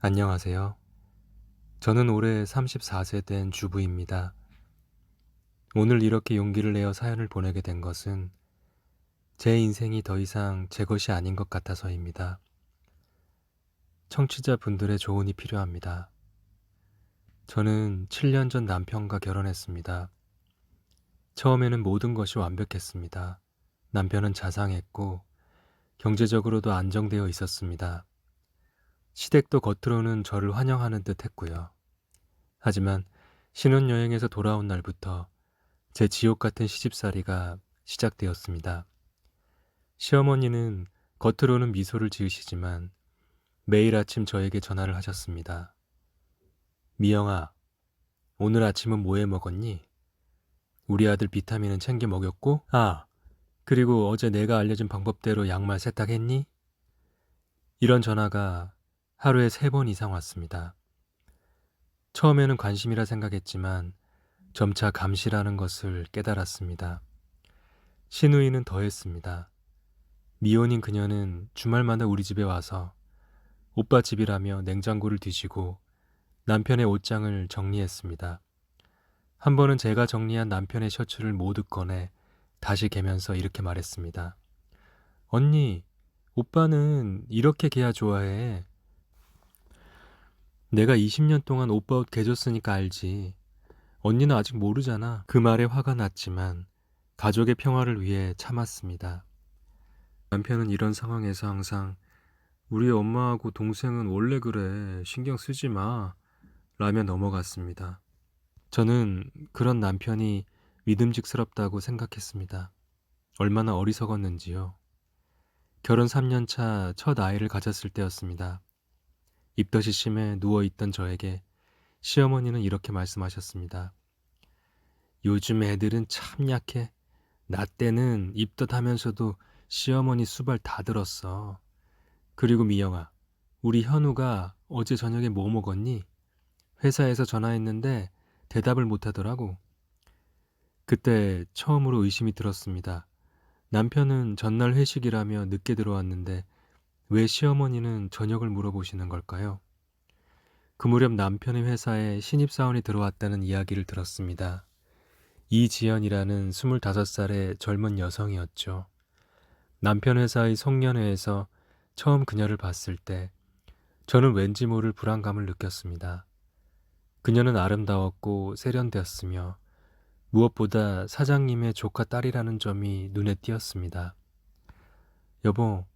안녕하세요. 저는 올해 34세 된 주부입니다. 오늘 이렇게 용기를 내어 사연을 보내게 된 것은 제 인생이 더 이상 제 것이 아닌 것 같아서입니다. 청취자분들의 조언이 필요합니다. 저는 7년 전 남편과 결혼했습니다. 처음에는 모든 것이 완벽했습니다. 남편은 자상했고 경제적으로도 안정되어 있었습니다. 시댁도 겉으로는 저를 환영하는 듯 했고요. 하지만 신혼여행에서 돌아온 날부터 제 지옥 같은 시집살이가 시작되었습니다. 시어머니는 겉으로는 미소를 지으시지만 매일 아침 저에게 전화를 하셨습니다. 미영아, 오늘 아침은 뭐 해 먹었니? 우리 아들 비타민은 챙겨 먹였고? 그리고 어제 내가 알려준 방법대로 양말 세탁했니? 이런 전화가 하루에 3번 이상 왔습니다. 처음에는 관심이라 생각했지만 점차 감시라는 것을 깨달았습니다. 시누이는 더했습니다. 미혼인 그녀는 주말마다 우리 집에 와서 오빠 집이라며 냉장고를 뒤지고 남편의 옷장을 정리했습니다. 한 번은 제가 정리한 남편의 셔츠를 모두 꺼내 다시 개면서 이렇게 말했습니다. 언니, 오빠는 이렇게 개야 좋아해. 내가 20년 동안 오빠 옷 개줬으니까 알지. 언니는 아직 모르잖아. 그 말에 화가 났지만 가족의 평화를 위해 참았습니다. 남편은 이런 상황에서 항상 우리 엄마하고 동생은 원래 그래. 신경 쓰지 마. 라며 넘어갔습니다. 저는 그런 남편이 믿음직스럽다고 생각했습니다. 얼마나 어리석었는지요. 결혼 3년 차 첫 아이를 가졌을 때였습니다. 입덧이 심해 누워있던 저에게 시어머니는 이렇게 말씀하셨습니다. 요즘 애들은 참 약해. 나 때는 입덧하면서도 시어머니 수발 다 들었어. 그리고 미영아, 우리 현우가 어제 저녁에 뭐 먹었니? 회사에서 전화했는데 대답을 못하더라고. 그때 처음으로 의심이 들었습니다. 남편은 전날 회식이라며 늦게 들어왔는데 왜 시어머니는 저녁을 물어보시는 걸까요? 그 무렵 남편의 회사에 신입사원이 들어왔다는 이야기를 들었습니다. 이지연이라는 25살의 젊은 여성이었죠. 남편 회사의 송년회에서 처음 그녀를 봤을 때 저는 왠지 모를 불안감을 느꼈습니다. 그녀는 아름다웠고 세련되었으며 무엇보다 사장님의 조카 딸이라는 점이 눈에 띄었습니다. 여보,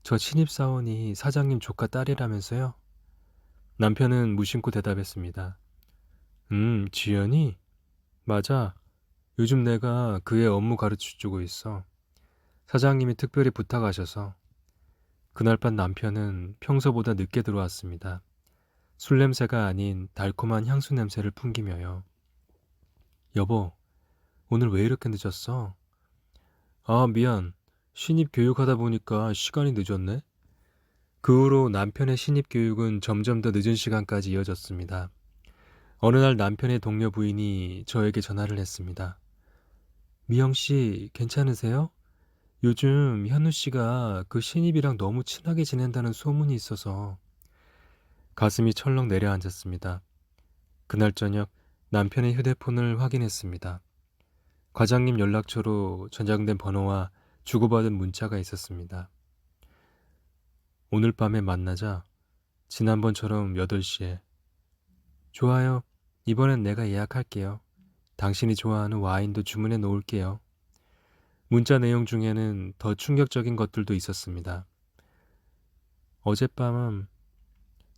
저 신입사원이 사장님 조카 딸이라면서요? 남편은 무심코 대답했습니다. 지연이? 맞아. 요즘 내가 그의 업무 가르쳐주고 있어. 사장님이 특별히 부탁하셔서. 그날 밤 남편은 평소보다 늦게 들어왔습니다. 술 냄새가 아닌 달콤한 향수 냄새를 풍기며요. 여보, 오늘 왜 이렇게 늦었어? 미안. 신입 교육하다 보니까 시간이 늦었네. 그 후로 남편의 신입 교육은 점점 더 늦은 시간까지 이어졌습니다. 어느 날 남편의 동료 부인이 저에게 전화를 했습니다. 미영 씨, 괜찮으세요? 요즘 현우 씨가 그 신입이랑 너무 친하게 지낸다는 소문이 있어서 가슴이 철렁 내려앉았습니다. 그날 저녁 남편의 휴대폰을 확인했습니다. 과장님 연락처로 저장된 번호와 주고받은 문자가 있었습니다. 오늘 밤에 만나자. 지난번처럼 8시에. 좋아요. 이번엔 내가 예약할게요. 당신이 좋아하는 와인도 주문해 놓을게요. 문자 내용 중에는 더 충격적인 것들도 있었습니다. 어젯밤은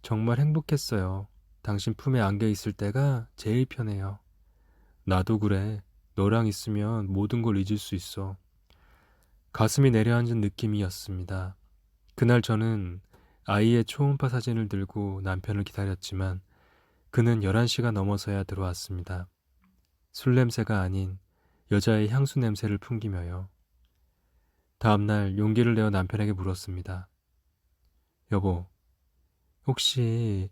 정말 행복했어요. 당신 품에 안겨 있을 때가 제일 편해요. 나도 그래. 너랑 있으면 모든 걸 잊을 수 있어. 가슴이 내려앉은 느낌이었습니다. 그날 저는 아이의 초음파 사진을 들고 남편을 기다렸지만 그는 11시가 넘어서야 들어왔습니다. 술 냄새가 아닌 여자의 향수 냄새를 풍기며요. 다음날 용기를 내어 남편에게 물었습니다. 여보, 혹시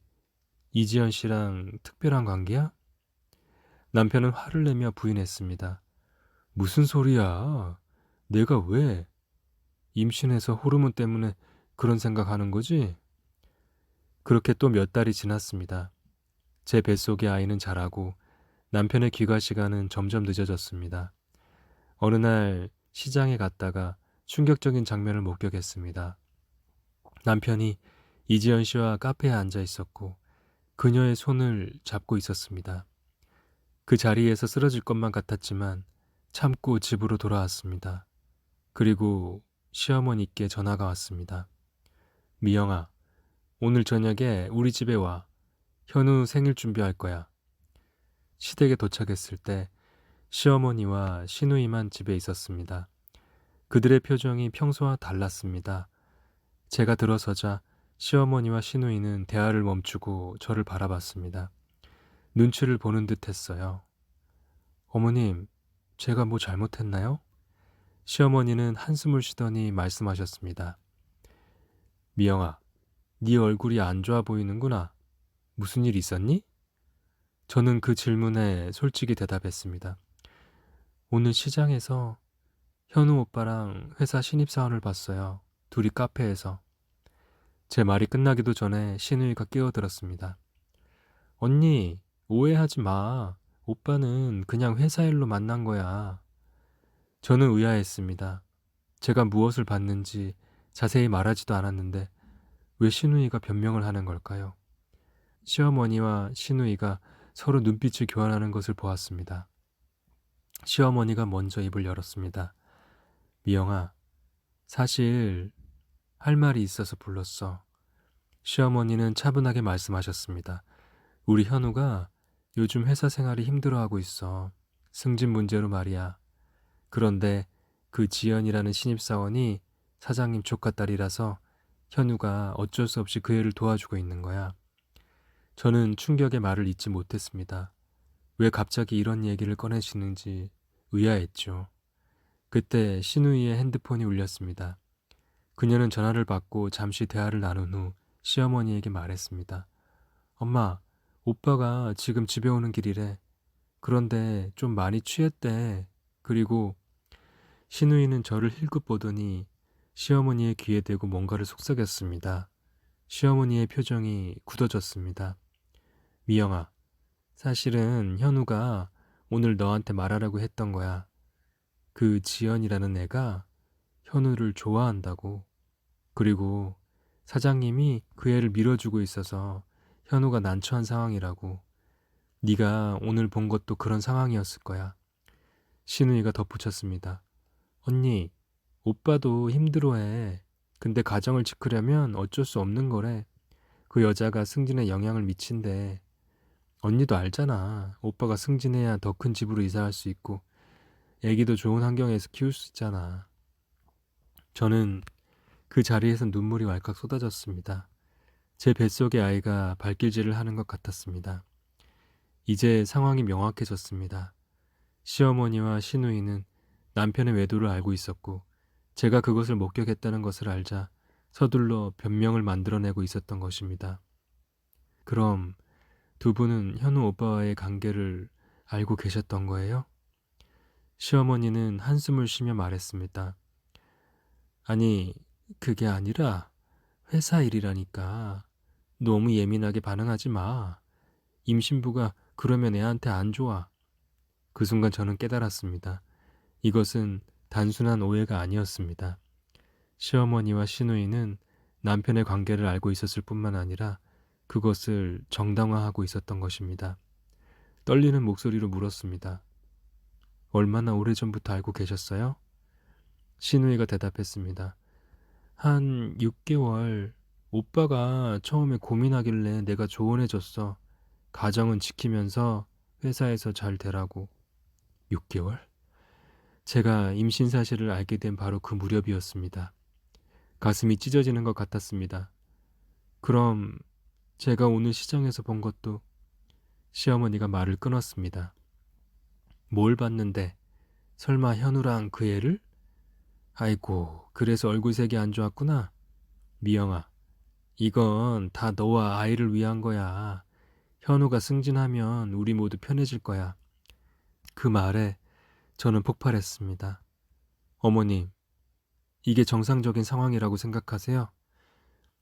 이지연 씨랑 특별한 관계야? 남편은 화를 내며 부인했습니다. 무슨 소리야? 내가 왜? 임신해서 호르몬 때문에 그런 생각하는 거지? 그렇게 또 몇 달이 지났습니다. 제 뱃속의 아이는 자라고 남편의 귀가 시간은 점점 늦어졌습니다. 어느 날 시장에 갔다가 충격적인 장면을 목격했습니다. 남편이 이지연 씨와 카페에 앉아 있었고 그녀의 손을 잡고 있었습니다. 그 자리에서 쓰러질 것만 같았지만 참고 집으로 돌아왔습니다. 그리고 시어머니께 전화가 왔습니다. 미영아, 오늘 저녁에 우리 집에 와. 현우 생일 준비할 거야. 시댁에 도착했을 때 시어머니와 시누이만 집에 있었습니다. 그들의 표정이 평소와 달랐습니다. 제가 들어서자 시어머니와 시누이는 대화를 멈추고 저를 바라봤습니다. 눈치를 보는 듯 했어요. 어머님, 제가 뭐 잘못했나요? 시어머니는 한숨을 쉬더니 말씀하셨습니다. 미영아, 네 얼굴이 안 좋아 보이는구나. 무슨 일 있었니? 저는 그 질문에 솔직히 대답했습니다. 오늘 시장에서 현우 오빠랑 회사 신입사원을 봤어요. 둘이 카페에서. 제 말이 끝나기도 전에 시누이가 끼어들었습니다. 언니, 오해하지 마. 오빠는 그냥 회사 일로 만난 거야. 저는 의아했습니다. 제가 무엇을 봤는지 자세히 말하지도 않았는데 왜 시누이가 변명을 하는 걸까요? 시어머니와 시누이가 서로 눈빛을 교환하는 것을 보았습니다. 시어머니가 먼저 입을 열었습니다. 미영아, 사실 할 말이 있어서 불렀어. 시어머니는 차분하게 말씀하셨습니다. 우리 현우가 요즘 회사 생활이 힘들어하고 있어. 승진 문제로 말이야. 그런데 그 지연이라는 신입사원이 사장님 조카딸이라서 현우가 어쩔 수 없이 그 애를 도와주고 있는 거야. 저는 충격의 말을 잇지 못했습니다. 왜 갑자기 이런 얘기를 꺼내시는지 의아했죠. 그때 시누이의 핸드폰이 울렸습니다. 그녀는 전화를 받고 잠시 대화를 나눈 후 시어머니에게 말했습니다. 엄마, 오빠가 지금 집에 오는 길이래. 그런데 좀 많이 취했대. 그리고 시누이는 저를 힐끗 보더니 시어머니의 귀에 대고 뭔가를 속삭였습니다. 시어머니의 표정이 굳어졌습니다. 미영아, 사실은 현우가 오늘 너한테 말하라고 했던 거야. 그 지연이라는 애가 현우를 좋아한다고. 그리고 사장님이 그 애를 밀어주고 있어서 현우가 난처한 상황이라고. 네가 오늘 본 것도 그런 상황이었을 거야. 신우이가 덧붙였습니다. 언니, 오빠도 힘들어해. 근데 가정을 지키려면 어쩔 수 없는 거래. 그 여자가 승진에 영향을 미친대. 언니도 알잖아. 오빠가 승진해야 더 큰 집으로 이사할 수 있고 애기도 좋은 환경에서 키울 수 있잖아. 저는 그 자리에서 눈물이 왈칵 쏟아졌습니다. 제 뱃속의 아이가 발길질을 하는 것 같았습니다. 이제 상황이 명확해졌습니다. 시어머니와 시누이는 남편의 외도를 알고 있었고 제가 그것을 목격했다는 것을 알자 서둘러 변명을 만들어내고 있었던 것입니다. 그럼 두 분은 현우 오빠와의 관계를 알고 계셨던 거예요? 시어머니는 한숨을 쉬며 말했습니다. 아니, 그게 아니라 회사 일이라니까. 너무 예민하게 반응하지 마. 임신부가 그러면 애한테 안 좋아. 그 순간 저는 깨달았습니다. 이것은 단순한 오해가 아니었습니다. 시어머니와 시누이는 남편의 관계를 알고 있었을 뿐만 아니라 그것을 정당화하고 있었던 것입니다. 떨리는 목소리로 물었습니다. 얼마나 오래전부터 알고 계셨어요? 시누이가 대답했습니다. 한 6개월. 오빠가 처음에 고민하길래 내가 조언해줬어. 가정은 지키면서 회사에서 잘 되라고. 6개월? 제가 임신 사실을 알게 된 바로 그 무렵이었습니다. 가슴이 찢어지는 것 같았습니다. 그럼 제가 오늘 시장에서 본 것도 시어머니가 말을 끊었습니다. 뭘 봤는데? 설마 현우랑 그 애를? 아이고, 그래서 얼굴색이 안 좋았구나. 미영아, 이건 다 너와 아이를 위한 거야. 현우가 승진하면 우리 모두 편해질 거야. 그 말에 저는 폭발했습니다. 어머님, 이게 정상적인 상황이라고 생각하세요?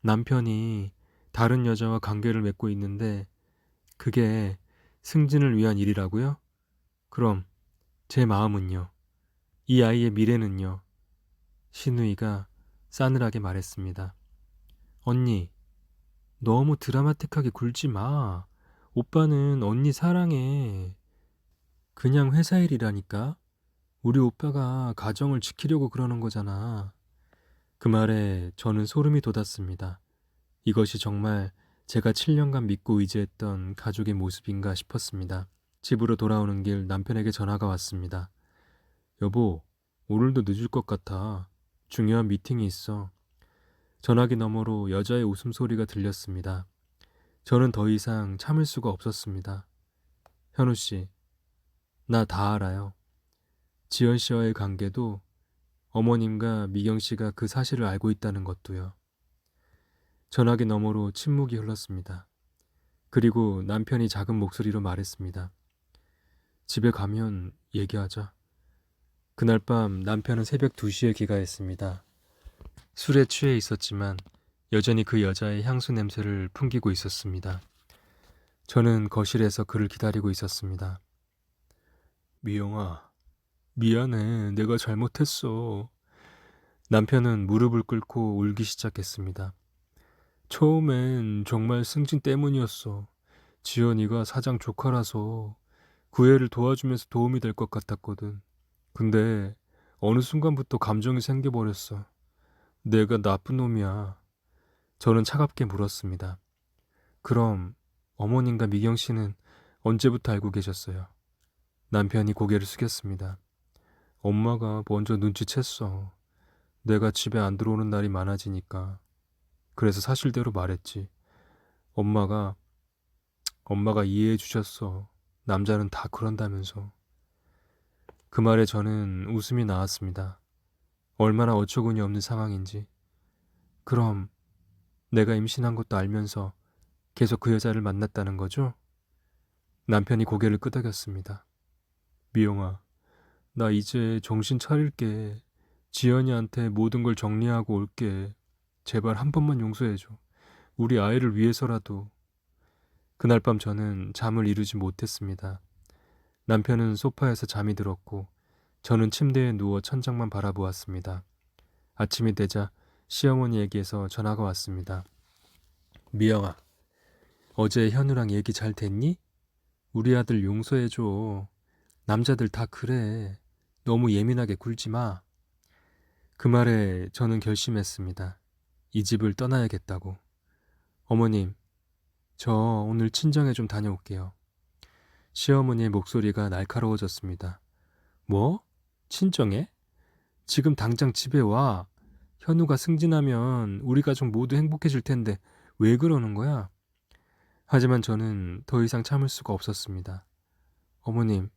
남편이 다른 여자와 관계를 맺고 있는데 그게 승진을 위한 일이라고요? 그럼 제 마음은요? 이 아이의 미래는요? 신우이가 싸늘하게 말했습니다. 언니, 너무 드라마틱하게 굴지 마. 오빠는 언니 사랑해. 그냥 회사 일이라니까? 우리 오빠가 가정을 지키려고 그러는 거잖아. 그 말에 저는 소름이 돋았습니다. 이것이 정말 제가 7년간 믿고 의지했던 가족의 모습인가 싶었습니다. 집으로 돌아오는 길 남편에게 전화가 왔습니다. 여보, 오늘도 늦을 것 같아. 중요한 미팅이 있어. 전화기 너머로 여자의 웃음소리가 들렸습니다. 저는 더 이상 참을 수가 없었습니다. 현우 씨, 나 다 알아요. 지연 씨와의 관계도 어머님과 미경 씨가 그 사실을 알고 있다는 것도요. 전화기 너머로 침묵이 흘렀습니다. 그리고 남편이 작은 목소리로 말했습니다. 집에 가면 얘기하자. 그날 밤 남편은 새벽 2시에 귀가했습니다. 술에 취해 있었지만 여전히 그 여자의 향수 냄새를 풍기고 있었습니다. 저는 거실에서 그를 기다리고 있었습니다. 미영아, 미안해. 내가 잘못했어. 남편은 무릎을 꿇고 울기 시작했습니다. 처음엔 정말 승진 때문이었어. 지연이가 사장 조카라서 구애를 도와주면서 도움이 될 것 같았거든. 근데 어느 순간부터 감정이 생겨버렸어. 내가 나쁜 놈이야. 저는 차갑게 물었습니다. 그럼 어머님과 미경 씨는 언제부터 알고 계셨어요? 남편이 고개를 숙였습니다. 엄마가 먼저 눈치챘어. 내가 집에 안 들어오는 날이 많아지니까. 그래서 사실대로 말했지. 엄마가 이해해 주셨어. 남자는 다 그런다면서. 그 말에 저는 웃음이 나왔습니다. 얼마나 어처구니 없는 상황인지. 그럼 내가 임신한 것도 알면서 계속 그 여자를 만났다는 거죠? 남편이 고개를 끄덕였습니다. 미영아, 나 이제 정신 차릴게. 지연이한테 모든 걸 정리하고 올게. 제발 한 번만 용서해줘. 우리 아이를 위해서라도. 그날 밤 저는 잠을 이루지 못했습니다. 남편은 소파에서 잠이 들었고 저는 침대에 누워 천장만 바라보았습니다. 아침이 되자 시어머니에게서 전화가 왔습니다. 미영아, 어제 현우랑 얘기 잘 됐니? 우리 아들 용서해줘. 남자들 다 그래. 너무 예민하게 굴지 마. 그 말에 저는 결심했습니다. 이 집을 떠나야겠다고. 어머님, 저 오늘 친정에 좀 다녀올게요. 시어머니의 목소리가 날카로워졌습니다. 뭐? 친정에? 지금 당장 집에 와. 현우가 승진하면 우리 가족 모두 행복해질 텐데 왜 그러는 거야? 하지만 저는 더 이상 참을 수가 없었습니다. 어머님,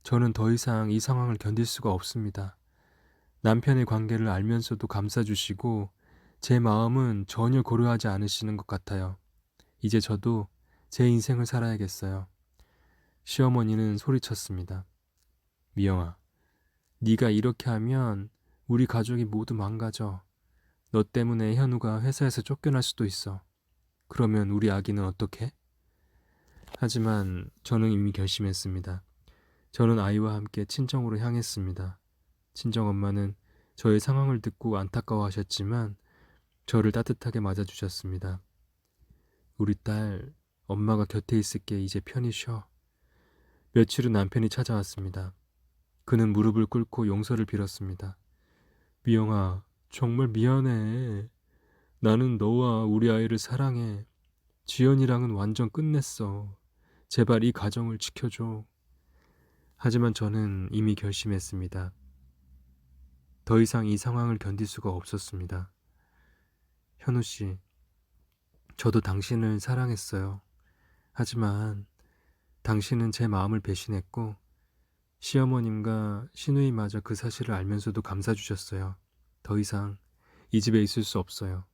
저는 더 이상 이 상황을 견딜 수가 없습니다. 남편의 관계를 알면서도 감싸주시고 제 마음은 전혀 고려하지 않으시는 것 같아요. 이제 저도 제 인생을 살아야겠어요. 시어머니는 소리쳤습니다. 미영아, 네가 이렇게 하면 우리 가족이 모두 망가져. 너 때문에 현우가 회사에서 쫓겨날 수도 있어. 그러면 우리 아기는 어떻게? 하지만 저는 이미 결심했습니다. 저는 아이와 함께 친정으로 향했습니다. 친정엄마는 저의 상황을 듣고 안타까워하셨지만 저를 따뜻하게 맞아주셨습니다. 우리 딸, 엄마가 곁에 있을게. 이제 편히 쉬어. 며칠 후 남편이 찾아왔습니다. 그는 무릎을 꿇고 용서를 빌었습니다. 미영아, 정말 미안해. 나는 너와 우리 아이를 사랑해. 지연이랑은 완전 끝냈어. 제발 이 가정을 지켜줘. 하지만 저는 이미 결심했습니다. 더 이상 이 상황을 견딜 수가 없었습니다. 현우 씨, 저도 당신을 사랑했어요. 하지만 당신은 제 마음을 배신했고 시어머님과 시누이마저 그 사실을 알면서도 감싸주셨어요. 더 이상 이 집에 있을 수 없어요.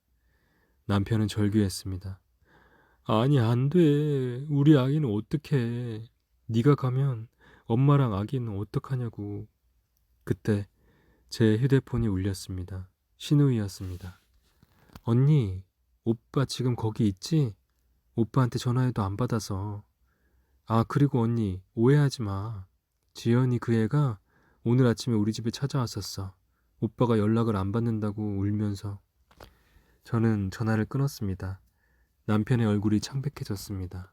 남편은 절규했습니다. 아니, 안 돼. 우리 아기는 어떡해. 네가 가면 엄마랑 아기는 어떡하냐고. 그때 제 휴대폰이 울렸습니다. 신우이였습니다. 언니, 오빠 지금 거기 있지? 오빠한테 전화해도 안 받아서. 아, 그리고 언니, 오해하지 마. 지연이 그 애가 오늘 아침에 우리 집에 찾아왔었어. 오빠가 연락을 안 받는다고 울면서. 저는 전화를 끊었습니다. 남편의 얼굴이 창백해졌습니다.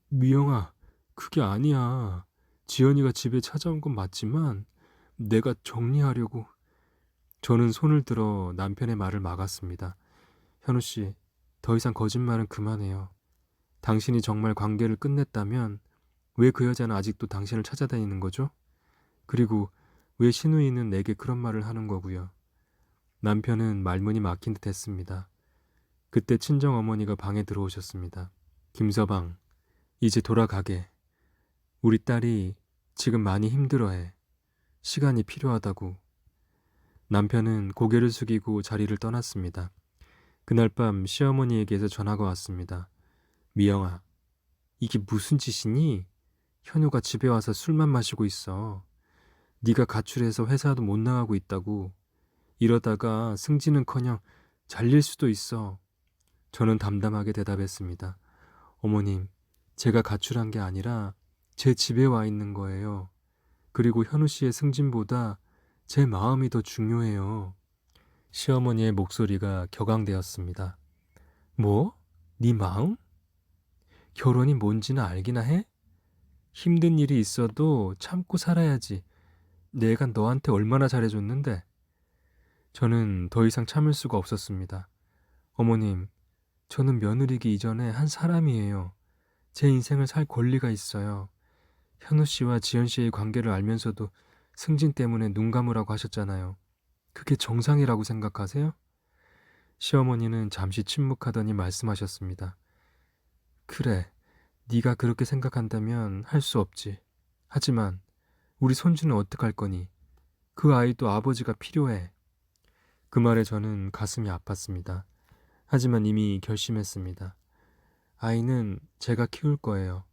미영아, 그게 아니야. 지연이가 집에 찾아온 건 맞지만 내가 정리하려고. 저는 손을 들어 남편의 말을 막았습니다. 현우 씨, 더 이상 거짓말은 그만해요. 당신이 정말 관계를 끝냈다면 왜 그 여자는 아직도 당신을 찾아다니는 거죠? 그리고 왜 신우이는 내게 그런 말을 하는 거고요. 남편은 말문이 막힌 듯 했습니다. 그때 친정어머니가 방에 들어오셨습니다. 김서방, 이제 돌아가게. 우리 딸이 지금 많이 힘들어해. 시간이 필요하다고. 남편은 고개를 숙이고 자리를 떠났습니다. 그날 밤 시어머니에게서 전화가 왔습니다. 미영아, 이게 무슨 짓이니? 현우가 집에 와서 술만 마시고 있어. 네가 가출해서 회사도 못 나가고 있다고. 이러다가 승진은커녕 잘릴 수도 있어. 저는 담담하게 대답했습니다. 어머님, 제가 가출한 게 아니라 제 집에 와 있는 거예요. 그리고 현우 씨의 승진보다 제 마음이 더 중요해요. 시어머니의 목소리가 격앙되었습니다. 뭐? 네 마음? 결혼이 뭔지는 알기나 해? 힘든 일이 있어도 참고 살아야지. 내가 너한테 얼마나 잘해줬는데. 저는 더 이상 참을 수가 없었습니다. 어머님, 저는 며느리기 이전에 한 사람이에요. 제 인생을 살 권리가 있어요. 현우 씨와 지연 씨의 관계를 알면서도 승진 때문에 눈 감으라고 하셨잖아요. 그게 정상이라고 생각하세요? 시어머니는 잠시 침묵하더니 말씀하셨습니다. 그래, 네가 그렇게 생각한다면 할 수 없지. 하지만 우리 손주는 어떡할 거니? 그 아이도 아버지가 필요해. 그 말에 저는 가슴이 아팠습니다. 하지만 이미 결심했습니다. 아이는 제가 키울 거예요.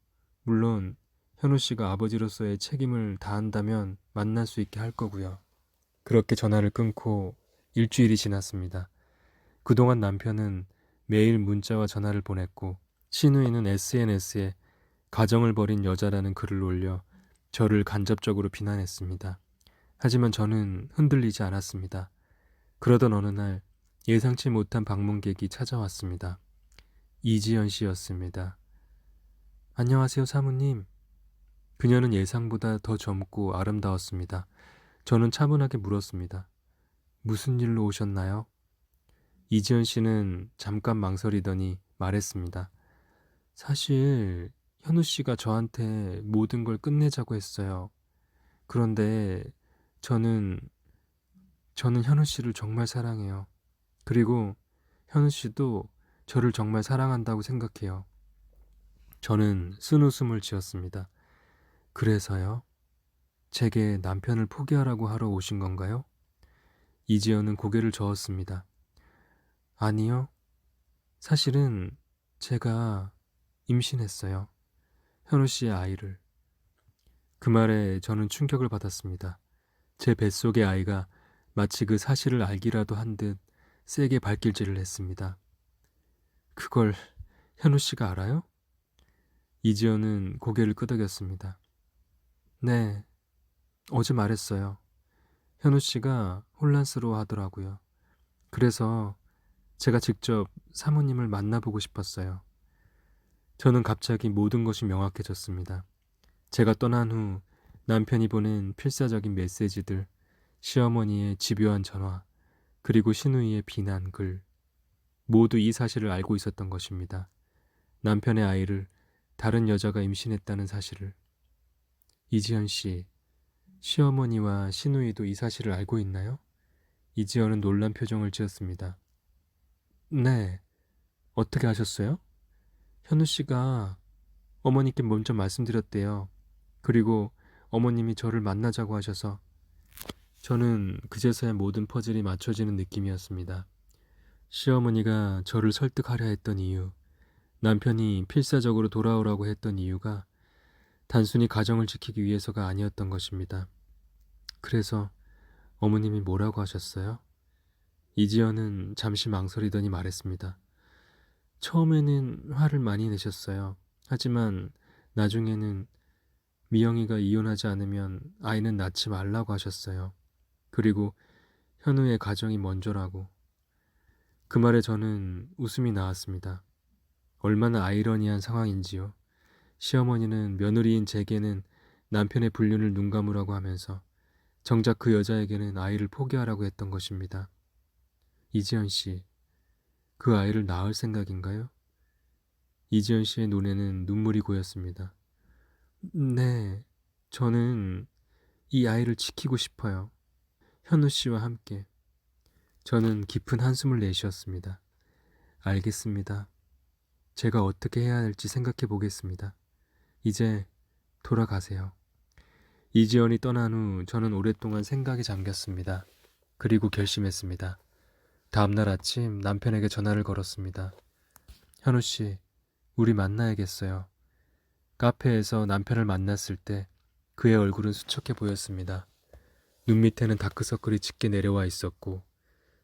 물론 현우 씨가 아버지로서의 책임을 다한다면 만날 수 있게 할 거고요. 그렇게 전화를 끊고 일주일이 지났습니다. 그동안 남편은 매일 문자와 전화를 보냈고 신우이는 SNS에 가정을 버린 여자라는 글을 올려 저를 간접적으로 비난했습니다. 하지만 저는 흔들리지 않았습니다. 그러던 어느 날 예상치 못한 방문객이 찾아왔습니다. 이지연 씨였습니다. 안녕하세요, 사모님. 그녀는 예상보다 더 젊고 아름다웠습니다. 저는 차분하게 물었습니다. 무슨 일로 오셨나요? 이지연 씨는 잠깐 망설이더니 말했습니다. 사실 현우 씨가 저한테 모든 걸 끝내자고 했어요. 그런데 저는 현우 씨를 정말 사랑해요. 그리고 현우 씨도 저를 정말 사랑한다고 생각해요. 저는 쓴웃음을 지었습니다. 그래서요? 제게 남편을 포기하라고 하러 오신 건가요? 이지연은 고개를 저었습니다. 아니요. 사실은 제가 임신했어요. 현우 씨의 아이를. 그 말에 저는 충격을 받았습니다. 제 뱃속의 아이가 마치 그 사실을 알기라도 한 듯 세게 발길질을 했습니다. 그걸 현우 씨가 알아요? 이지연은 고개를 끄덕였습니다. 네, 어제 말했어요. 현우 씨가 혼란스러워 하더라고요. 그래서 제가 직접 사모님을 만나보고 싶었어요. 저는 갑자기 모든 것이 명확해졌습니다. 제가 떠난 후 남편이 보낸 필사적인 메시지들, 시어머니의 집요한 전화, 그리고 신우이의 비난 글, 모두 이 사실을 알고 있었던 것입니다. 남편의 아이를 다른 여자가 임신했다는 사실을. 이지연 씨, 시어머니와 신우이도 이 사실을 알고 있나요? 이지연은 놀란 표정을 지었습니다. 네, 어떻게 하셨어요? 현우 씨가 어머니께 먼저 말씀드렸대요. 그리고 어머님이 저를 만나자고 하셔서 저는 그제서야 모든 퍼즐이 맞춰지는 느낌이었습니다. 시어머니가 저를 설득하려 했던 이유, 남편이 필사적으로 돌아오라고 했던 이유가 단순히 가정을 지키기 위해서가 아니었던 것입니다. 그래서 어머님이 뭐라고 하셨어요? 이지연은 잠시 망설이더니 말했습니다. 처음에는 화를 많이 내셨어요. 하지만 나중에는 미영이가 이혼하지 않으면 아이는 낳지 말라고 하셨어요. 그리고 현우의 가정이 먼저라고. 그 말에 저는 웃음이 나왔습니다. 얼마나 아이러니한 상황인지요. 시어머니는 며느리인 제게는 남편의 불륜을 눈감으라고 하면서 정작 그 여자에게는 아이를 포기하라고 했던 것입니다. 이지연 씨, 그 아이를 낳을 생각인가요? 이지연 씨의 눈에는 눈물이 고였습니다. 네, 저는 이 아이를 지키고 싶어요. 현우 씨와 함께. 저는 깊은 한숨을 내쉬었습니다. 알겠습니다. 제가 어떻게 해야 할지 생각해 보겠습니다. 이제 돌아가세요. 이지연이 떠난 후 저는 오랫동안 생각에 잠겼습니다. 그리고 결심했습니다. 다음날 아침 남편에게 전화를 걸었습니다. 현우 씨, 우리 만나야겠어요. 카페에서 남편을 만났을 때 그의 얼굴은 수척해 보였습니다. 눈 밑에는 다크서클이 짙게 내려와 있었고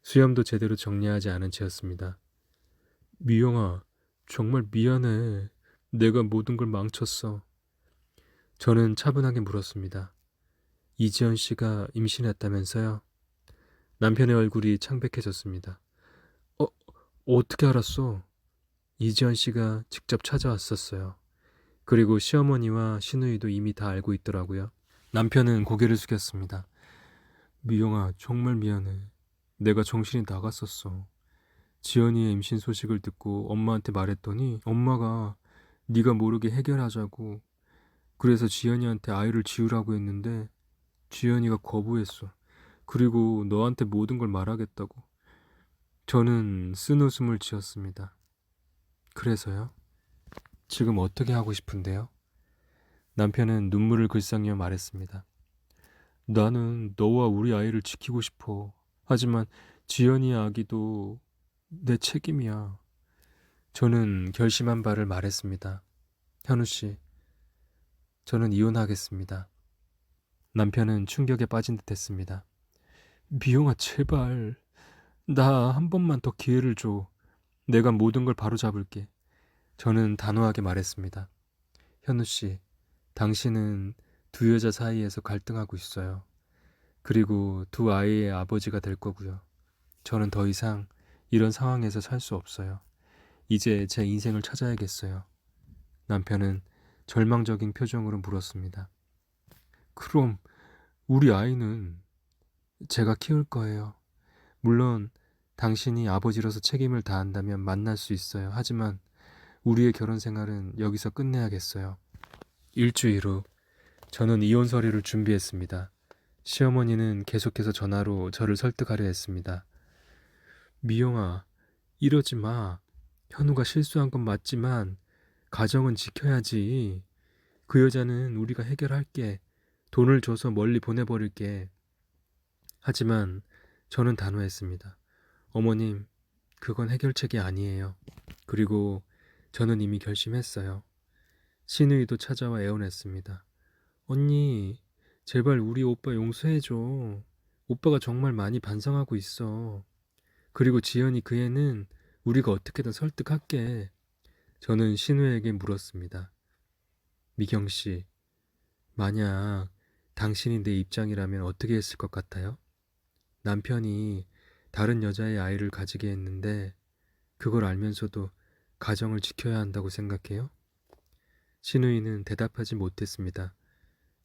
수염도 제대로 정리하지 않은 채였습니다. 미영아, 정말 미안해. 내가 모든 걸 망쳤어. 저는 차분하게 물었습니다. 이지연 씨가 임신했다면서요? 남편의 얼굴이 창백해졌습니다. 어, 어떻게 알았어? 이지연 씨가 직접 찾아왔었어요. 그리고 시어머니와 시누이도 이미 다 알고 있더라고요. 남편은 고개를 숙였습니다. 미영아, 정말 미안해. 내가 정신이 나갔었어. 지연이의 임신 소식을 듣고 엄마한테 말했더니 엄마가 네가 모르게 해결하자고. 그래서 지연이한테 아이를 지우라고 했는데 지연이가 거부했어. 그리고 너한테 모든 걸 말하겠다고. 저는 쓴웃음을 지었습니다. 그래서요? 지금 어떻게 하고 싶은데요? 남편은 눈물을 글썽이며 말했습니다. 나는 너와 우리 아이를 지키고 싶어. 하지만 지연이의 아기도 내 책임이야. 저는 결심한 바를 말했습니다. 현우 씨, 저는 이혼하겠습니다. 남편은 충격에 빠진 듯 했습니다. 미영아, 제발. 나 한 번만 더 기회를 줘. 내가 모든 걸 바로잡을게. 저는 단호하게 말했습니다. 현우 씨, 당신은 두 여자 사이에서 갈등하고 있어요. 그리고 두 아이의 아버지가 될 거고요. 저는 더 이상 이런 상황에서 살 수 없어요. 이제 제 인생을 찾아야겠어요. 남편은 절망적인 표정으로 물었습니다. 그럼 우리 아이는 제가 키울 거예요. 물론 당신이 아버지로서 책임을 다한다면 만날 수 있어요. 하지만 우리의 결혼 생활은 여기서 끝내야겠어요. 일주일 후 저는 이혼 서류를 준비했습니다. 시어머니는 계속해서 전화로 저를 설득하려 했습니다. 미영아, 이러지 마. 현우가 실수한 건 맞지만 가정은 지켜야지. 그 여자는 우리가 해결할게. 돈을 줘서 멀리 보내버릴게. 하지만 저는 단호했습니다. 어머님, 그건 해결책이 아니에요. 그리고 저는 이미 결심했어요. 시누이도 찾아와 애원했습니다. 언니, 제발 우리 오빠 용서해줘. 오빠가 정말 많이 반성하고 있어. 그리고 지연이 그 애는 우리가 어떻게든 설득할게. 저는 신우에게 물었습니다. 미경 씨, 만약 당신이 내 입장이라면 어떻게 했을 것 같아요? 남편이 다른 여자의 아이를 가지게 했는데 그걸 알면서도 가정을 지켜야 한다고 생각해요? 신우이는 대답하지 못했습니다.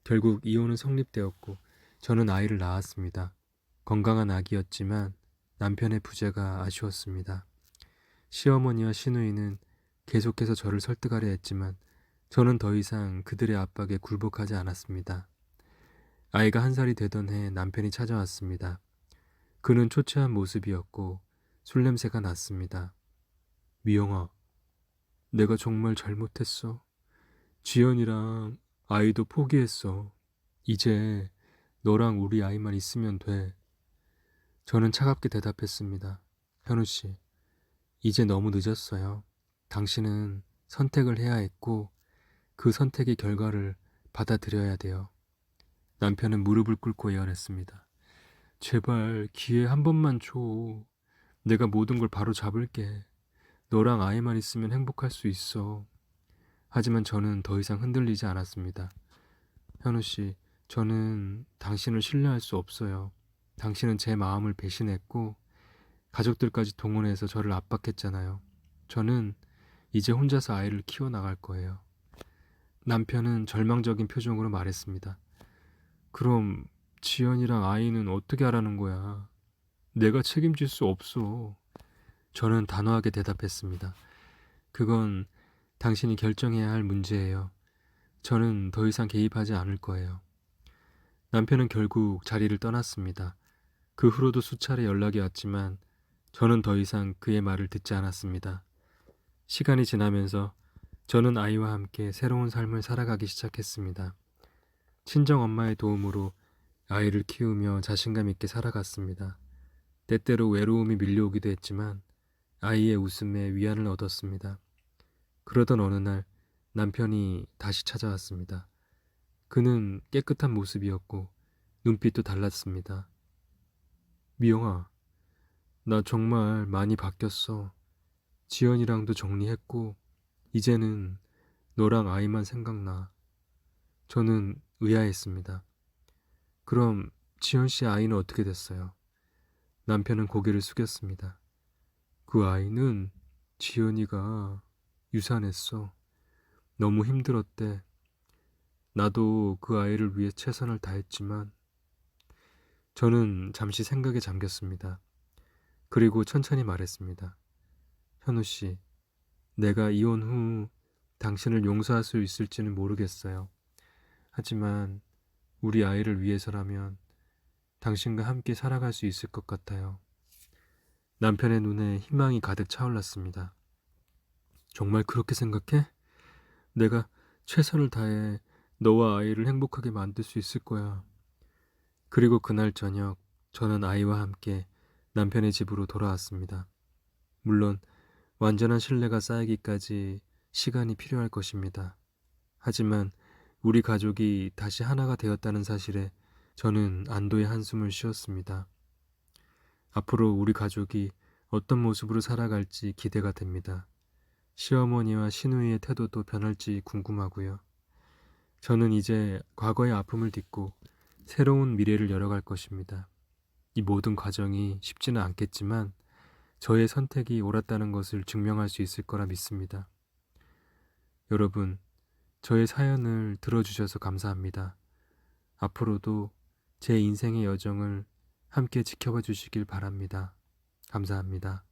결국 이혼은 성립되었고 저는 아이를 낳았습니다. 건강한 아기였지만 남편의 부재가 아쉬웠습니다. 시어머니와 시누이는 계속해서 저를 설득하려 했지만 저는 더 이상 그들의 압박에 굴복하지 않았습니다. 아이가 1살이 되던 해 남편이 찾아왔습니다. 그는 초췌한 모습이었고 술 냄새가 났습니다. 미영아, 내가 정말 잘못했어. 지연이랑 아이도 포기했어. 이제 너랑 우리 아이만 있으면 돼. 저는 차갑게 대답했습니다. 현우 씨, 이제 너무 늦었어요. 당신은 선택을 해야 했고 그 선택의 결과를 받아들여야 돼요. 남편은 무릎을 꿇고 애원했습니다. 제발 기회 한 번만 줘. 내가 모든 걸 바로 잡을게. 너랑 아이만 있으면 행복할 수 있어. 하지만 저는 더 이상 흔들리지 않았습니다. 현우 씨, 저는 당신을 신뢰할 수 없어요. 당신은 제 마음을 배신했고 가족들까지 동원해서 저를 압박했잖아요. 저는 이제 혼자서 아이를 키워나갈 거예요. 남편은 절망적인 표정으로 말했습니다. 그럼 지연이랑 아이는 어떻게 하라는 거야? 내가 책임질 수 없어. 저는 단호하게 대답했습니다. 그건 당신이 결정해야 할 문제예요. 저는 더 이상 개입하지 않을 거예요. 남편은 결국 자리를 떠났습니다. 그 후로도 수차례 연락이 왔지만 저는 더 이상 그의 말을 듣지 않았습니다. 시간이 지나면서 저는 아이와 함께 새로운 삶을 살아가기 시작했습니다. 친정 엄마의 도움으로 아이를 키우며 자신감 있게 살아갔습니다. 때때로 외로움이 밀려오기도 했지만 아이의 웃음에 위안을 얻었습니다. 그러던 어느 날 남편이 다시 찾아왔습니다. 그는 깨끗한 모습이었고 눈빛도 달랐습니다. 미영아, 나 정말 많이 바뀌었어. 지연이랑도 정리했고 이제는 너랑 아이만 생각나. 저는 의아했습니다. 그럼 지연 씨 아이는 어떻게 됐어요? 남편은 고개를 숙였습니다. 그 아이는 지연이가 유산했어. 너무 힘들었대. 나도 그 아이를 위해 최선을 다했지만 저는 잠시 생각에 잠겼습니다. 그리고 천천히 말했습니다. 현우 씨, 내가 이혼 후 당신을 용서할 수 있을지는 모르겠어요. 하지만 우리 아이를 위해서라면 당신과 함께 살아갈 수 있을 것 같아요. 남편의 눈에 희망이 가득 차올랐습니다. 정말 그렇게 생각해? 내가 최선을 다해 너와 아이를 행복하게 만들 수 있을 거야. 그리고 그날 저녁 저는 아이와 함께 남편의 집으로 돌아왔습니다. 물론 완전한 신뢰가 쌓이기까지 시간이 필요할 것입니다. 하지만 우리 가족이 다시 하나가 되었다는 사실에 저는 안도의 한숨을 쉬었습니다. 앞으로 우리 가족이 어떤 모습으로 살아갈지 기대가 됩니다. 시어머니와 시누이의 태도도 변할지 궁금하고요. 저는 이제 과거의 아픔을 딛고 새로운 미래를 열어갈 것입니다. 이 모든 과정이 쉽지는 않겠지만 저의 선택이 옳았다는 것을 증명할 수 있을 거라 믿습니다. 여러분, 저의 사연을 들어주셔서 감사합니다. 앞으로도 제 인생의 여정을 함께 지켜봐 주시길 바랍니다. 감사합니다.